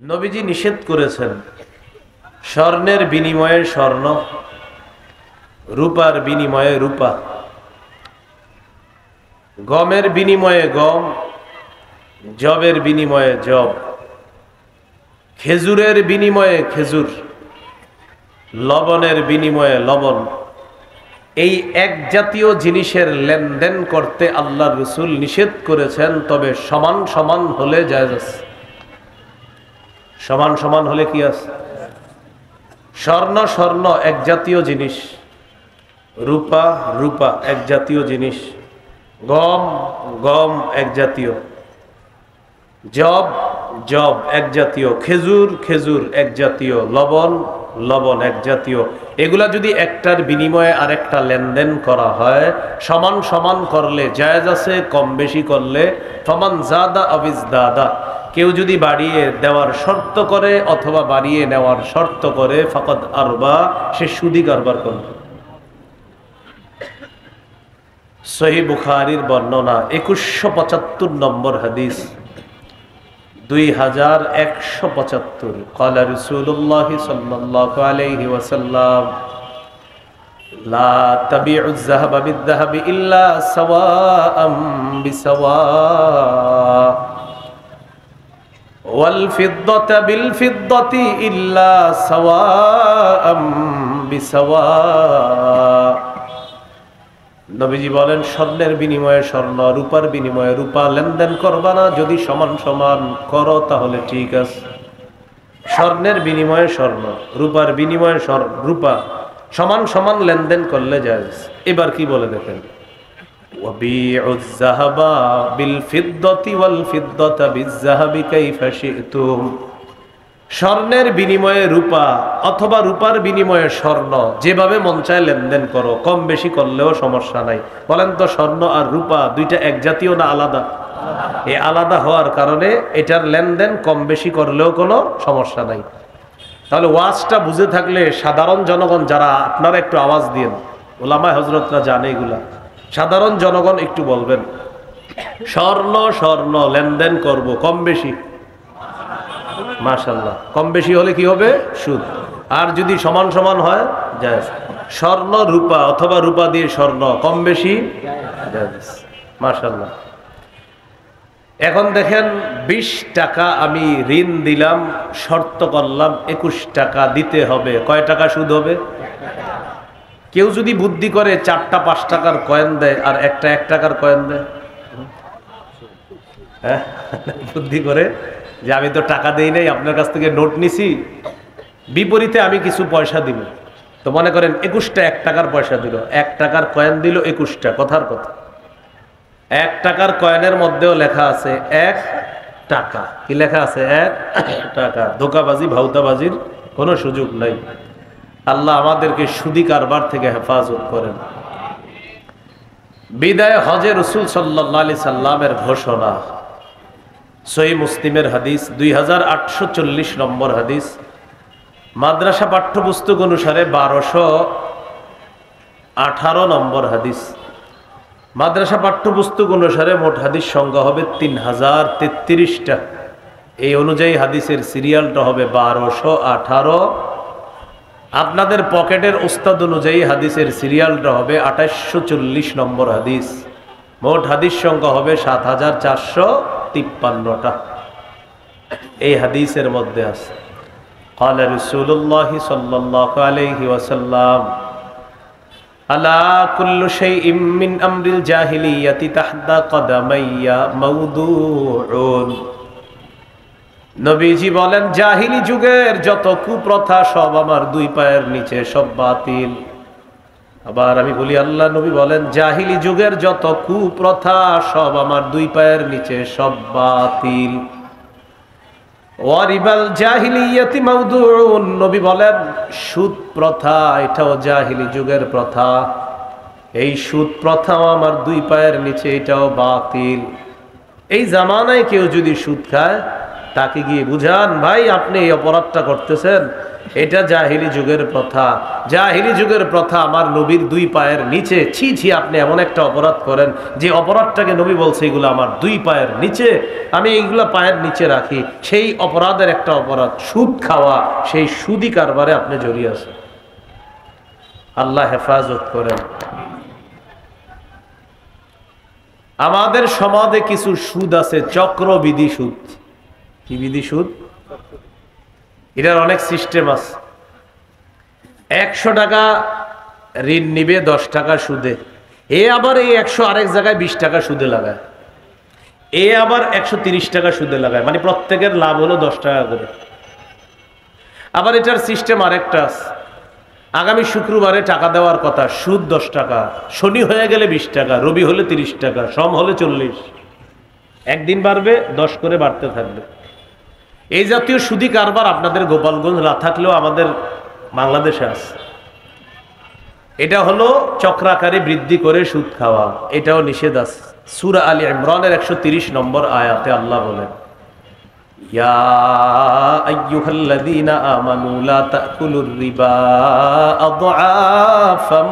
নবীজি নিষেধ করেছেন স্বর্ণের বিনিময়ে স্বর্ণ, রূপার বিনিময়ে রূপা, গমের বিনিময়ে গম, জবের বিনিময়ে জব, খেজুরের বিনিময়ে খেজুর, লবণের বিনিময়ে লবণ। এই এক জাতীয় জিনিসের লেনদেন করতে আল্লাহর রাসূল নিষেধ করেছেন, তবে সমান সমান হলে জায়েজ আছে। সমান সমান হলে কি আছে? স্বর্ণ স্বর্ণ এক জাতীয় জিনিস, রূপা রূপা এক জাতীয় জিনিস, গম গম এক জাতীয়, জব জব এক জাতীয়, খেজুর খেজুর এক জাতীয়, লবণ লবণ এক জাতীয়। এগুলা যদি একটার বিনিময়ে আরেকটা লেনদেন করা হয়, সমান সমান করলে জায়েজ আছে, কম বেশি করলে ফমান জাদা আবিজদাদা। কেউ যদি বাড়িয়ে দেওয়ার শর্ত করে অথবা বাড়িয়ে নেওয়ার শর্ত করে ফাকাদ আরবা, সে সুদি কারবার করবে। সহিহ বুখারীর বর্ণনা 2175 নম্বর হাদিস, 2175। ক্বালা রাসূলুল্লাহ সাল্লাল্লাহু আলাইহি ওয়াসাল্লাম লা তাবিউয যাহাবা বিয-যাহাবি ইল্লা সাওয়াআম বিসাওয়া ওয়াল ফিদ্দাতা বিল ফিদ্দাতি ইল্লা সাওয়াআম বিসাওয়া। নবীজি বলেন স্বর্ণের বিনিময়ে স্বর্ণ, রূপার বিনিময়ে রূপা লেনদেন করবা না। যদি সমান সমান করো তাহলে ঠিক আছে। স্বর্ণের বিনিময়ে স্বর্ণ, রূপার বিনিময়ে রূপা, সমান সমান লেনদেন করলে জায়েজ। এবার কি বলে দেখেন, ওয়াবিউয যাহাবা বিল ফিদ্দাতি ওয়াল ফিদ্দাতা বিয-যাহাবি কাইফা শি'তুম। স্বর্ণের বিনিময়ে রূপা অথবা রূপার বিনিময়ে স্বর্ণ, যেভাবে মন চায় লেনদেন করো, কম বেশি করলেও সমস্যা নাই। বলেন তো স্বর্ণ আর রূপা দুইটা এক জাতীয় না আলাদা? এই আলাদা হওয়ার কারণে এটার লেনদেন কম বেশি করলেও কোনো সমস্যা নাই। তাহলে ওয়াজটা বুঝে থাকলে সাধারণ জনগণ যারা, আপনারা একটু আওয়াজ দিন, ওলামায়ে হযরতরা জানে এগুলা, সাধারণ জনগণ একটু বলবেন স্বর্ণ স্বর্ণ লেনদেন করব, কম বেশি মাশাআল্লাহ, কম বেশি হলে কি হবে? সুদ। আর যদি সমান সমান হয় জায়েজ। স্বর্ণ রূপা অথবা রূপা দিয়ে স্বর্ণ, কম বেশি জায়েজ। মাশাআল্লাহ। এখন দেখেন 20 টাকা আমি ঋণ দিলাম, শর্ত করলাম 21 টাকা দিতে হবে। কয় টাকা সুদ হবে? কেউ যদি বুদ্ধি করে 4টা 5 টাকার কয়েন দেয় আর একটা 1 টাকার কয়েন দেয়, হ্যাঁ বুদ্ধি করে যে আমি তো টাকা দেই নাই, আপনার কাছ থেকে নোট নিছি, বিপরীতে আমি কিছু পয়সা দিব। তো মনে করেন 21টা 1 টাকার পয়সা দিল, 1 টাকার কয়েন দিল 21টা। কথার কথা, 1 টাকার কয়েনের মধ্যেও লেখা আছে 1 টাকা। কি লেখা আছে? 1 টাকা। ধোঁকাবাজি ভাউতাবাজির কোনো সুযোগ নাই। আল্লাহ আমাদেরকে সুদি কারবার থেকে হেফাজত করেন। বিদায় হজে রাসূল সাল্লাল্লাহু আলাইহি সাল্লামের ঘোষণা, সহিহ মুসলিমের হাদিস, 2840 নম্বর হাদিস। মাদ্রাসা পাঠ্যপুস্তক অনুসারে 1218 নম্বর হাদিস। মাদ্রাসা পাঠ্যপুস্তক অনুসারে মোট হাদিস সংখ্যা হবে 3033টা। এই অনুযায়ী হাদিসের সিরিয়ালটা হবে 1218। আপনাদের পকেটের উস্তাদ অনুযায়ী হাদিসের সিরিয়ালটা হবে 2840 নম্বর হাদিস। মোট হাদিস সংখ্যা হবে 7453টা। এই হাদিসের মধ্যে আছে ক্বালা রাসূলুল্লাহ সাল্লাল্লাহু আলাইহি ওয়াসাল্লাম আলা কুল্লু শাইইন মিন আমরিল জাহিলিয়াতি তাহতা কদামাইয়া মাওদুউন। নবীজি বলেন জাহিলি যুগের যত কুপ্রথা সব আমার 2 পায়ের নিচে, সব বাতিল। আবার আমি বলি, আল্লাহ নবী বলেন জাহিলি যুগের যত কুপ্রথা সব আমার 2 পায়ের নিচে, সব বাতিল। ওয়ারিবাল জাহিলিয়াতি মাওদুউন। নবী বলেন সুদ প্রথা এটাও জাহিলি যুগের প্রথা, এই সুদ প্রথাও আমার 2 পায়ের নিচে, এটাও বাতিল। এই জামানায় কেউ যদি সুদ খায় তাকে গিয়ে বুঝান, ভাই আপনি এই অপরাধটা করতেছেন, এটা জাহিলি যুগের প্রথা। জাহিলি যুগের প্রথা আমার নবীর 2 পায়ের নিচে। ছি ছি, আপনি এমন একটা অপরাধ করেন যে অপরাধটাকে নবী বলছে এগুলো আমার 2 পায়ের নিচে, আমি এইগুলা পায়ের নিচে রাখি। সেই অপরাধের একটা অপরাধ সুদ খাওয়া, সেই সুদি কারবারে আপনি জড়িয়ে আছেন। আল্লাহ হেফাজত করেন। আমাদের সমাজে কিছু সুদ আছে, চক্রবিধি সুদ। কি বিধি সুদ? এটার অনেক সিস্টেম আছে। 100 টাকা ঋণ নিবে 10 টাকা সুদে, এ আবার এই 100 আরেক জায়গায় 20 টাকা সুদে লাগায়, এ আবার 130 টাকা সুদে লাগায়, মানে প্রত্যেকের লাভ হলো 10 টাকা করে। আবার এটার সিস্টেম আরেকটা আছে, আগামী শুক্রবারে টাকা দেওয়ার কথা, সুদ 10 টাকা, শনি হয়ে গেলে 20 টাকা, রবি হলে 30 টাকা, সোম হলে 40, একদিন বাড়বে 10 করে বাড়তে থাকবে। এই জাতীয় সুদি কারবার আপনাদের গোপালগঞ্জ না থাকলেও আমাদের বাংলাদেশে আছে। এটা হলো চক্রাকারে বৃদ্ধি করে সুদ খাওয়া, এটাও নিষেধ আছে। সূরা আলী ইমরানের 130 নম্বর আয়াতে আল্লাহ বলেন, ইয়া আইয়ুহাল্লাযীনা আমানু লা তাকুলুর রিবা আদআফাম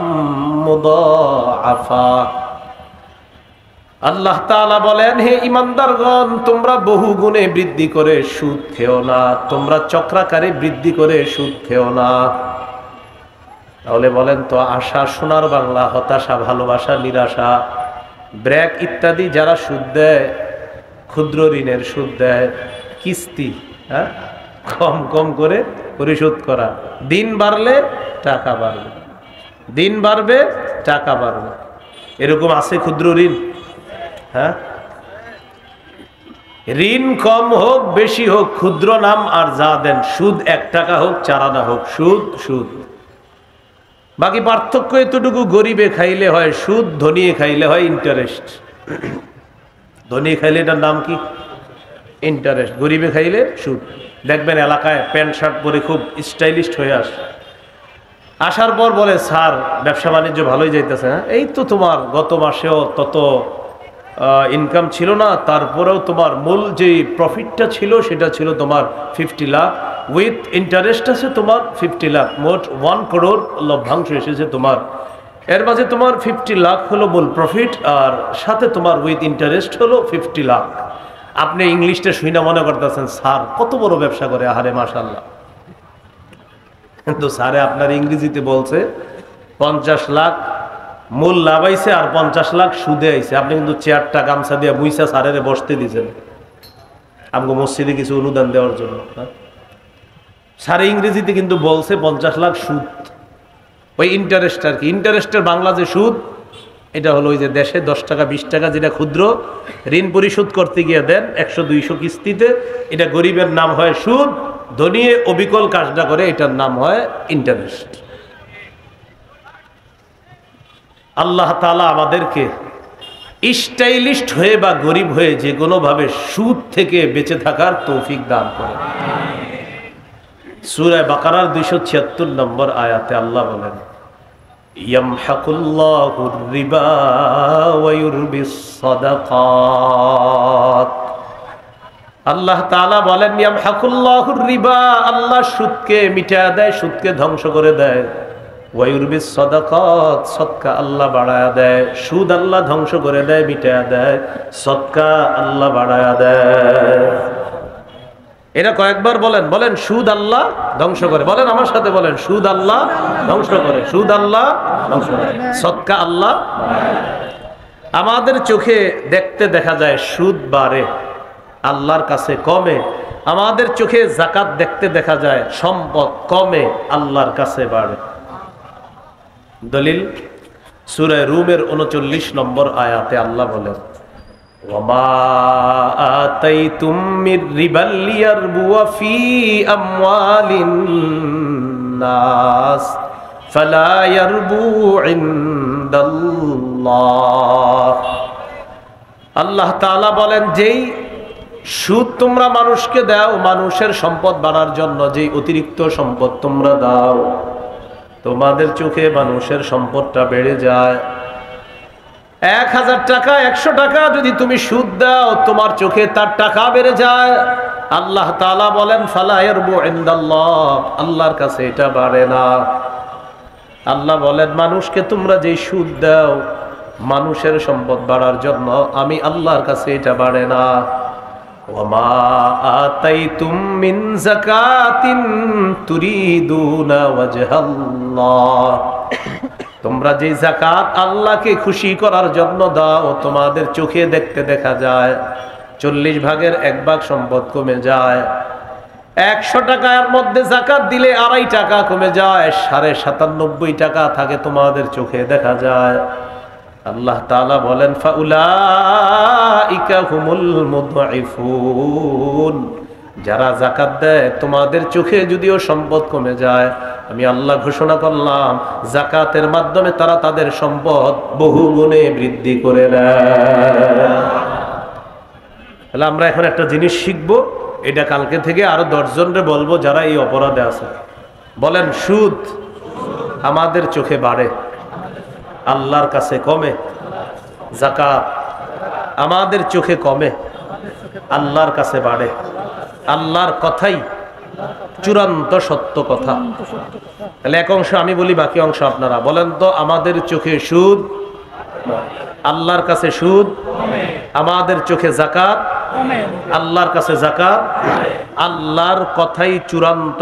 মুদাআফা। আল্লাহ তাআলা বলেন, হে ঈমানদারগণ, তোমরা বহু গুণে বৃদ্ধি করে সুদ খেও না, তোমরা চক্রাকারে বৃদ্ধি করে সুদ খেও না। তাহলে বলেন তো, আশা সোনার বাংলা, হতাশা, ভালোবাসা, নিরাশা, ব্র্যাক ইত্যাদি যারা সুদ দেয়, ক্ষুদ্র ঋণের সুদ দেয়, কিস্তি, হ্যাঁ, কম কম করে পরিশোধ করা, দিন বাড়লে টাকা বাড়বে, দিন বাড়বে টাকা বাড়বে, এরকম আছে ক্ষুদ্র ঋণ? হ্যাঁ, ঋণ কম হোক বেশি হোক, ক্ষুদ্র নাম আর যা দেন, সুদ 1 টাকা হোক 4 আনা হোক, সুদ সুদ। বাকি পার্থক্য এতটুকু, গরিবে খাইলে হয় সুদ, ধনিয়ে খাইলে হয় ইন্টারেস্ট। ধনিয়ে খাইলে এটার নাম কি? ইন্টারেস্ট। গরিবে খাইলে সুদ। দেখবেন এলাকায় প্যান্ট শার্ট পরে খুব স্টাইলিস্ট হয়ে আসার পর বলে, স্যার ব্যবসা বাণিজ্য ভালোই যাইতেছে, হ্যাঁ, এই তো তোমার গত মাসেও তত ইনকাম ছিল না, তারপরেও তোমার মূল যে প্রফিটটা ছিল সেটা ছিল তোমার 50 লাখ, উইথ ইন্টারেস্ট আছে তোমার 50 লাখ, মোট 1 করোড় লভ্যাংশ এসেছে তোমার। এর মাঝে তোমার 50 লাখ হলো মূল প্রফিট, আর সাথে তোমার উইথ ইন্টারেস্ট হলো 50 লাখ। আপনি ইংলিশটা শুনে মনে করতেছেন স্যার কত বড় ব্যবসা করে, আহারে মাশাআল্লাহ। কিন্তু স্যারে আপনার ইংরেজিতে বলছে 50 লাখ মূল লাভ আইছে আর 50 লাখ সুদে আইছে। আপনি কিন্তু চেয়ারটা গামছা দিয়ে বুইসা সারেরে বসতে দিয়েছেন আমগো মসজিদে কিছু অনুদান দেওয়ার জন্য। সারে ইংরেজিতে কিন্তু বলছে 50 লাখ সুদ, ওই ইন্টারেস্ট আর কি। ইন্টারেস্টের বাংলা যে সুদ, এটা হলো ওই যে দেশে 10 টাকা 20 টাকা যেটা ক্ষুদ্র ঋণ পরিশোধ করতে গিয়ে দেন 100-200 কিস্তিতে, এটা গরিবের নাম হয় সুদ, ধনিয়ে অবিকল কাজটা করে এটার নাম হয় ইন্টারেস্ট। আল্লাহ তাআলা আমাদেরকে স্টাইলিস্ট হয়ে বা গরিব হয়ে যে কোনো ভাবে সুদ থেকে বেঁচে থাকার তৌফিক দান করেন। সূরা বাকারার 276 নম্বর আয়াতে আল্লাহ বলেন, ইয়ামহাকুল্লাহুর রিবা ওয়া ইউরবিস সাদাকাত। আল্লাহ তাআলা বলেন, ইয়ামহাকুল্লাহুর রিবা, আল্লাহ সুদকে মিটায় দেয়, সুদকে ধ্বংস করে দেয়। ওয়ায়ুরবিস সাদাকাত, সদকা আল্লাহ বাড়ায়া দেয়। সুদ আল্লাহ ধ্বংস করে দেয়, মিটায়া দেয়, সদকা আল্লাহ বাড়ায়া দেয়। এটা কয়েকবার বলেন, বলেন সুদ আল্লাহ ধ্বংস করে, বলেন আমার সাথে বলেন, সুদ আল্লাহ ধ্বংস করে, সুদ আল্লাহ ধ্বংস করে, সদকা আল্লাহ। আমাদের চোখে দেখতে দেখা যায় সুদ বাড়ে, আল্লাহর কাছে কমে। আমাদের চোখে যাকাত দেখতে দেখা যায় সম্পদ কমে, আল্লাহর কাছে বাড়ে। দলিল সূরা রুমের 39 নম্বর আয়াতে আল্লাহ বলেন, ওয়ামা আতাইতুম মির রিবাল লিয়ারবুয়া ফি আমওয়ালিন নাস ফালা ইয়ারবু ইনদাল্লাহ। আল্লাহ তাআলা বলেন, যেই সুদ তোমরা মানুষকে দাও, মানুষের সম্পদ বাড়ার জন্য যেই অতিরিক্ত সম্পদ তোমরা দাও, তোমাদের চোখে মানুষের সম্পদটা বেড়ে যায়। 1000 টাকা 100 টাকা যদি তুমি সুদ দাও, তোমার চোখে তার টাকা বেড়ে যায়। আল্লাহ তাআলা বলেন ফালা ইয়ারবু ইনদাল্লাহ, আল্লাহর কাছে এটা বাড়ে না। আল্লাহ বলেন মানুষকে তোমরা যে সুদ দাও মানুষের সম্পদ বাড়ার জন্য, আমি আল্লাহর কাছে এটা বাড়ে না। ওয়ামা আতাইতুম মিন যাকাতিন তুরিদুনা ওয়াজহাল্লাহ, তোমরা যে যাকাত আল্লাহকে খুশি করার জন্য দাও, তোমাদের চোখে দেখতে দেখা যায় 40 ভাগের 1 ভাগ সম্পদ কমে যায়। 100 টাকার মধ্যে যাকাত দিলে 2.5 টাকা কমে যায়, 97.5 টাকা থাকে তোমাদের চোখে দেখা যায়। আল্লাহ তাআলা বলেন ফাউলাইকা হুমুল মুদঈফুন, যারা যাকাত দেয় তোমাদের চোখে যদিও সম্পদ কমে যায়, আমি আল্লাহ ঘোষণা করলাম যাকাতের মাধ্যমে তারা তাদের সম্পদ বহুগুণে বৃদ্ধি করে নেয়। তাহলে আমরা এখন একটা জিনিস শিখবো, এটা কালকে থেকে আরো 10 জনরে বলবো যারা এই অপরাধে আছে। বলেন সুদ আমাদের চোখে বাড়ে, আল্লাহর কাছে কমে। যাকাত আমাদের চোখে কমে, আল্লাহর কাছে বাড়ে। আল্লাহর কথাই চূড়ান্ত সত্য কথা। তাহলে এক অংশ আমি বলি, বাকি অংশ আপনারা বলেন তো। আমাদের চোখে সুদ, আল্লাহর কাছে সুদ। আমাদের চোখে যাকাত, আল্লাহর কাছে যাকাত। আল্লাহর কথাই চূড়ান্ত